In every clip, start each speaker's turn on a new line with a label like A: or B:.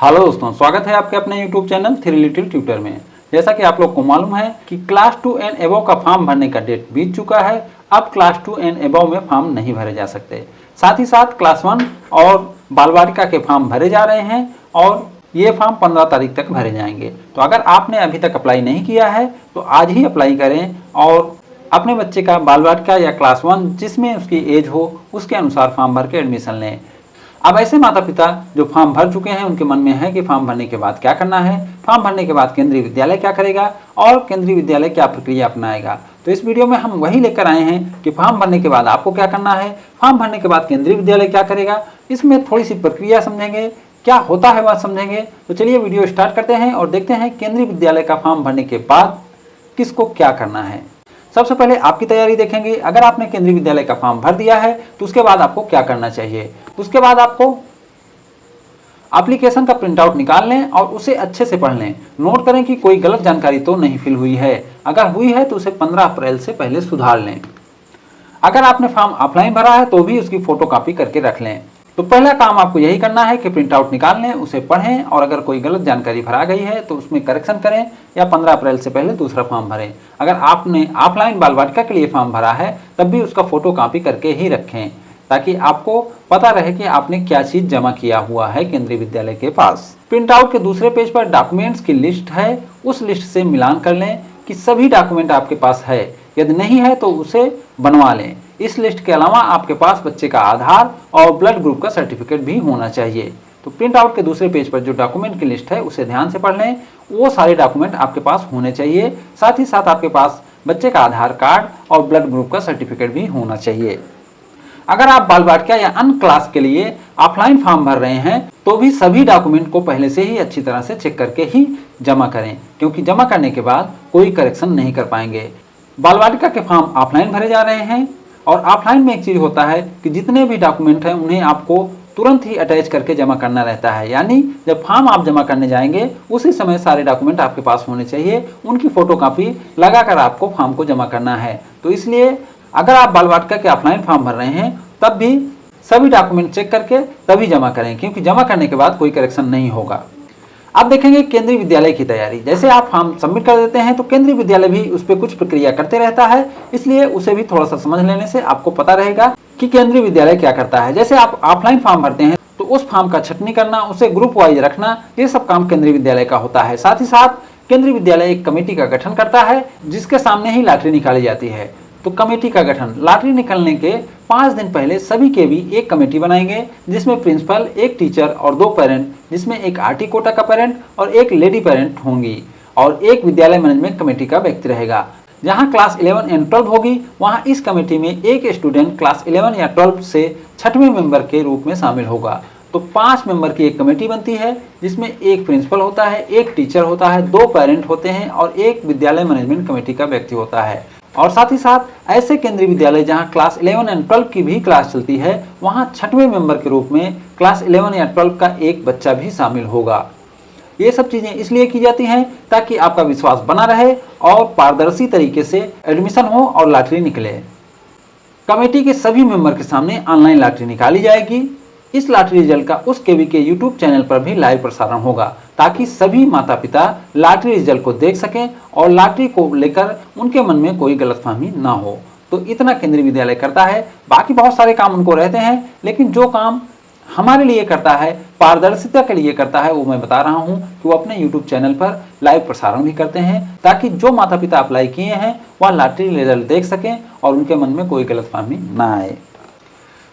A: Hello दोस्तों, स्वागत है आपके अपने YouTube channel three little tutor में। जैसा कि आप लोग को मालूम है कि क्लास 2 एंड एबव का फॉर्म भरने का डेट बीत चुका है। अब क्लास 2 एंड एबव में फॉर्म नहीं भरे जा सकते। साथ ही साथ क्लास 1 और बाल बालिका के फॉर्म भरे जा रहे हैं और ये फॉर्म 15 तारीख तक भरे जाएंगे। तो अगर आपने अभी तक अप्लाई नहीं किया है तो आज ही अप्लाई करें और अपने बच्चे का बाल बालिका या क्लास 1 जिसमें उसकी एज हो उसके अनुसार फॉर्म भर के एडमिशन लें। अब ऐसे माता पिता जो फॉर्म भर चुके हैं उनके मन में है कि फॉर्म भरने के बाद क्या करना है, फॉर्म भरने के बाद केंद्रीय विद्यालय क्या करेगा और केंद्रीय विद्यालय क्या प्रक्रिया अपनाएगा। तो इस वीडियो में हम वही लेकर आए हैं कि फॉर्म भरने के बाद आपको क्या करना है, फॉर्म भरने के बाद केंद्रीय विद्यालय क्या करेगा। इसमें थोड़ी सी प्रक्रिया समझेंगे, क्या होता है बात समझेंगे। तो चलिए वीडियो स्टार्ट करते हैं और देखते हैं केंद्रीय विद्यालय का फॉर्म भरने के बाद किसको क्या करना है। सबसे पहले आपकी तैयारी देखेंगे। अगर आपने केंद्रीय विद्यालय का फॉर्म भर दिया है तो उसके बाद आपको क्या करना चाहिए। उसके बाद आपको एप्लीकेशन का प्रिंट आउट निकाल लें और उसे अच्छे से पढ़ लें। नोट करें कि कोई गलत जानकारी तो नहीं फिल हुई है। अगर हुई है तो उसे 15 अप्रैल से पहले सुधार लें। अगर आपने फॉर्म ऑफलाइन भरा है तो भी उसकी फोटो कॉपी करके रख लें। तो पहला काम आपको यही करना है कि प्रिंट आउट निकाल लें, उसे पढ़ें और अगर कोई गलत जानकारी भरा गई है तो उसमें करेक्शन करें या 15 अप्रैल से पहले दूसरा फॉर्म भरें। अगर आपने ऑफलाइन बाल बालिका के लिए फॉर्म भरा है तब भी उसका फोटो कॉपी करके ही रखें ताकि आपको पता रहे कि आपने क्या चीज जमा किया हुआ है केंद्रीय विद्यालय के पास। प्रिंट आउट के दूसरे पेज पर डॉक्यूमेंट्स की लिस्ट है, उस लिस्ट से मिलान कर लें कि सभी डॉक्यूमेंट आपके पास है। यदि नहीं है तो उसे बनवा लें। इस लिस्ट के अलावा आपके पास बच्चे का आधार और ब्लड ग्रुप का सर्टिफिकेट भी होना चाहिए। तो प्रिंट आउट के दूसरे पेज पर जो डॉक्यूमेंट की लिस्ट है उसे ध्यान से पढ़ लें। वो सारे डॉक्यूमेंट आपके पास होने चाहिए। साथ ही साथ आपके पास बच्चे का आधार कार्ड और ब्लड ग्रुप का सर्टिफिकेट भी होना चाहिए। अगर आप बाल बालिका या अन्य क्लास के लिए ऑफलाइन फॉर्म भर रहे हैं तो भी सभी डॉक्यूमेंट को पहले से ही अच्छी तरह से चेक करके ही जमा करें, क्योंकि जमा करने के बाद कोई करेक्शन नहीं कर पाएंगे। बाल बालिका के फॉर्म ऑफलाइन भरे जा रहे हैं और ऑफलाइन में एक चीज होता है कि जितने भी डॉक्यूमेंट हैं उन्हें आपको तुरंत ही अटैच करके जमा करना रहता है। यानी जब फॉर्म आप जमा करने जाएंगे उसी समय सारे डॉक्यूमेंट आपके पास होने चाहिए, उनकी फोटोकॉपी लगाकर आपको फॉर्म को जमा करना है। तो इसलिए अगर आप बाल बालिका के ऑफलाइन फॉर्म भर रहे हैं तब भी सभी डॉक्यूमेंट चेक करके तभी जमा करें, क्योंकि जमा करने के बाद कोई करेक्शन नहीं होगा। अब देखेंगे केंद्रीय विद्यालय की तैयारी। जैसे आप फॉर्म सबमिट कर देते हैं तो केंद्रीय विद्यालय भी उस पर कुछ प्रक्रिया करते रहता है, इसलिए उसे भी थोड़ा सा समझ लेने से आपको पता रहेगा कि केंद्रीय विद्यालय क्या करता है। जैसे आप ऑफलाइन फॉर्म भरते हैं तो उस फॉर्म का छटनी करना, उसे ग्रुप वाइज रखना, ये सब काम केंद्रीय विद्यालय का होता है। साथ ही साथ केंद्रीय विद्यालय एक कमेटी का गठन करता है जिसके सामने ही लॉटरी निकाली जाती है। तो कमेटी का गठन, लॉटरी निकलने के 5 दिन पहले सभी के भी एक कमेटी बनाएंगे जिसमें प्रिंसिपल, एक टीचर और 2 पेरेंट, जिसमें एक आरटी कोटा का पेरेंट और एक लेडी पेरेंट होंगी और एक विद्यालय मैनेजमेंट कमेटी का व्यक्ति रहेगा। जहां क्लास 11 एंड 12 होगी वहां इस कमेटी में एक स्टूडेंट क्लास 11 या 12 से 6वें मेंबर के रूप में शामिल होगा। तो 5 मेंबर की एक कमेटी बनती है जिसमें एक प्रिंसिपल होता है, एक टीचर होता है, 2 पेरेंट होते हैं और एक विद्यालय मैनेजमेंट कमेटी का व्यक्ति होता है। और साथ ही साथ ऐसे केंद्रीय विद्यालय जहां क्लास 11 एंड 12 की भी क्लास चलती है वहां 6वें मेंबर के रूप में क्लास 11 या 12 का एक बच्चा भी शामिल होगा। ये सब चीजें इसलिए की जाती हैं ताकि आपका विश्वास बना रहे और पारदर्शी तरीके से एडमिशन हो और लॉटरी निकले। कमेटी के सभी मेंबर के सामने ऑनलाइन लॉटरी निकाली जाएगी। इस लॉटरी रिजल्ट का उस केवी के यूट्यूब चैनल पर भी लाइव प्रसारण होगा ताकि सभी माता पिता लॉटरी रिजल्ट को देख सकें और लॉटरी को लेकर उनके मन में कोई गलतफहमी ना हो। तो इतना केंद्रीय विद्यालय करता है। बाकी बहुत सारे काम उनको रहते हैं, लेकिन जो काम हमारे लिए करता है, पारदर्शिता के लिए करता है, वो मैं बता रहा हूँ कि वो अपने यूट्यूब चैनल पर लाइव प्रसारण भी करते हैं ताकि जो माता पिता अप्लाई किए हैं वह लॉटरी रिजल्ट देख सकें और उनके मन में कोई गलतफहमी ना आए।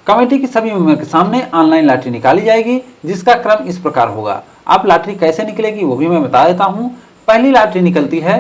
A: कमेटी की सभी मेंबर के सामने ऑनलाइन लॉटरी निकाली जाएगी जिसका क्रम इस प्रकार होगा। अब लॉटरी कैसे निकलेगी वो भी मैं बता देता हूं। पहली लॉटरी निकलती है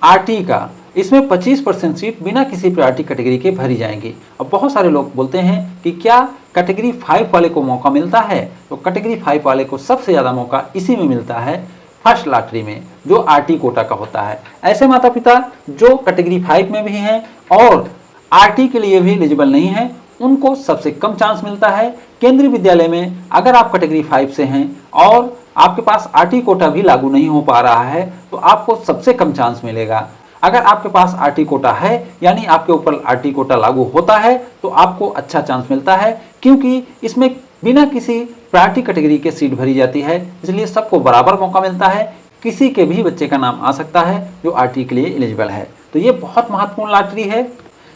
A: आरटी का। इसमें 25% सीट बिना किसी प्रायोरिटी कैटेगरी के भरी जाएंगी। अब बहुत सारे लोग बोलते हैं कि क्या कैटेगरी 5 वाले को मौका मिलता है, तो कैटेगरी 5 वाले को सबसे ज्यादा मौका इसी में मिलता है, फर्स्ट लॉटरी में, जो आरटी कोटा का होता है। ऐसे माता पिता जो कैटेगरी 5 में भी हैं और आरटी के लिए भी एलिजिबल नहीं है उनको सबसे कम चांस मिलता है। केंद्रीय विद्यालय में अगर आप कैटेगरी 5 से हैं और आपके पास आरटी कोटा भी लागू नहीं हो पा रहा है तो आपको सबसे कम चांस मिलेगा। अगर आपके पास आरटी कोटा है यानी आपके ऊपर आरटी कोटा लागू होता है तो आपको अच्छा चांस मिलता है, क्योंकि इसमें बिना किसी प्रायोरिटी कैटेगरी के सीट भरी जाती है, इसलिए सबको बराबर मौका मिलता है। किसी के भी बच्चे का नाम आ सकता है जो आरटी के लिए एलिजिबल है। तो ये बहुत महत्वपूर्ण लॉटरी है।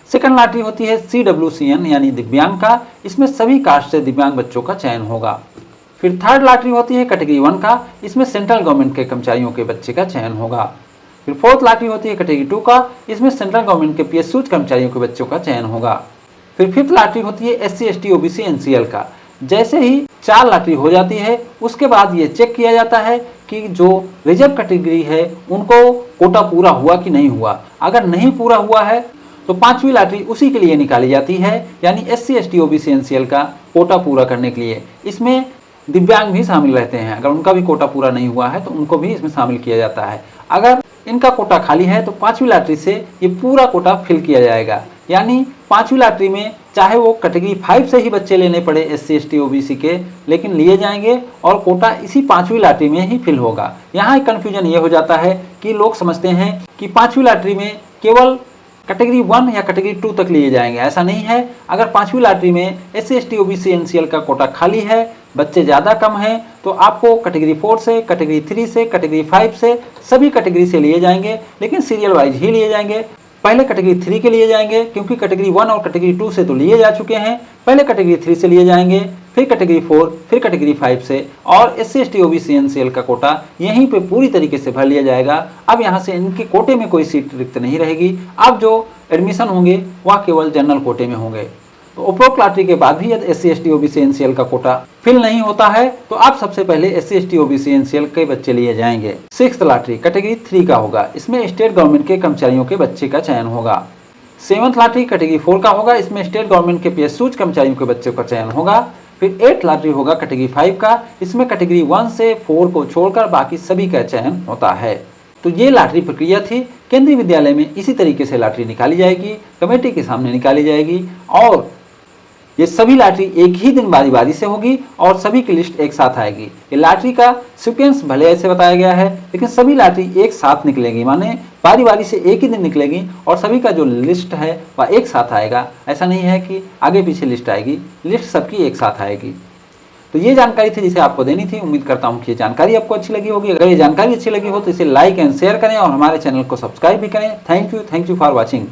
A: सेकंड लॉटरी होती है CWCN यानी दिव्यांग का, इसमें सभी कास्ट से दिव्यांग बच्चों का चयन होगा। फिर थर्ड लॉटरी होती है कैटेगरी 1 का, इसमें सेंट्रल गवर्नमेंट के कर्मचारियों के बच्चे का चयन होगा। फिर फोर्थ लॉटरी होती है कैटेगरी 2 का, इसमें सेंट्रल गवर्नमेंट के PSU कर्मचारियों के बच्चों का चयन होगा। फिर फिफ्थ लॉटरी होती है SC ST OBC NCL का। जैसे ही 4 लॉटरी हो जाती है उसके बाद ये चेक किया जाता है कि जो रिजर्व कैटेगरी है उनको कोटा पूरा हुआ कि नहीं हुआ। अगर नहीं पूरा हुआ है तो 5वीं लॉटरी उसी के लिए निकाली जाती है, यानी SC ST OBC NCL का कोटा पूरा करने के लिए। इसमें दिव्यांग भी शामिल रहते हैं, अगर उनका भी कोटा पूरा नहीं हुआ है तो उनको भी इसमें शामिल किया जाता है। अगर इनका कोटा खाली है तो 5वीं लॉटरी से ये पूरा कोटा फिल किया जाएगा, यानी 5वीं लॉटरी में चाहे वो कैटेगरी 5 से ही बच्चे लेने पड़े SC ST OBC के, लेकिन लिए जाएंगे और कोटा इसी 5वीं लॉटरी में ही फिल होगा। यहाँ एक कन्फ्यूजन ये हो जाता है कि लोग समझते हैं कि 5वीं लॉटरी में केवल कैटेगरी 1 या कैटेगरी 2 तक लिए जाएंगे, ऐसा नहीं है। अगर 5वीं लॉटरी में SC ST OBC NCL का कोटा खाली है, बच्चे ज़्यादा कम हैं, तो आपको कैटेगरी 4 से, कैटेगरी 3 से, कैटेगरी 5 से, सभी कैटेगरी से लिए जाएंगे, लेकिन सीरियल वाइज ही लिए जाएंगे। पहले कैटेगरी 3 के लिए जाएंगे क्योंकि कैटेगरी 1 और कैटेगरी 2 से तो लिए जा चुके हैं। पहले कैटेगरी 3 से लिए जाएंगे, फिर कैटेगरी 4, फिर कैटेगरी 5 से, और SC ST OBC NCL का कोटा यहीं पे पूरी तरीके से भर लिया जाएगा। अब यहाँ से इनके कोटे में कोई सीट रिक्त नहीं रहेगी। अब जो एडमिशन होंगे वह केवल जनरल कोटे में होंगे। तो उपरोक्त लॉटरी के बाद भी यदि SC ST OBC NCL का कोटा फिल नहीं होता है तो आप सबसे पहले SC ST OBC NCL के बच्चे लिए जाएंगे। सिक्स्थ लॉटरी कैटेगरी 3 का होगा, इसमें स्टेट गवर्नमेंट के कर्मचारियों के बच्चे का चयन होगा। सेवंथ लॉटरी कैटेगरी 4 का होगा, इसमें स्टेट गवर्नमेंट के PSU कर्मचारियों के बच्चों का चयन होगा। फिर 8th लॉटरी होगा कैटेगरी 5 का, इसमें कैटेगरी 1 से 4 को छोड़कर बाकी सभी का चयन होता है। तो ये लॉटरी प्रक्रिया थी। केंद्रीय विद्यालय में इसी तरीके से लॉटरी निकाली जाएगी, कमेटी के सामने निकाली जाएगी, और ये सभी लॉटरी एक ही दिन बारी बारी से होगी और सभी की लिस्ट एक साथ आएगी। ये लॉटरी का सीक्वेंस भले ऐसे बताया गया है, लेकिन सभी लॉटरी एक साथ निकलेगी, माने बारी बारी से एक ही दिन निकलेगी और सभी का जो लिस्ट है वह एक साथ आएगा। ऐसा नहीं है कि आगे पीछे लिस्ट आएगी, लिस्ट सबकी एक साथ आएगी। तो ये जानकारी थी जिसे आपको देनी थी। उम्मीद करता हूँ कि ये जानकारी आपको अच्छी लगी होगी। अगर ये जानकारी अच्छी लगी हो तो इसे लाइक एंड शेयर करें और हमारे चैनल को सब्सक्राइब भी करें। Thank you for watching.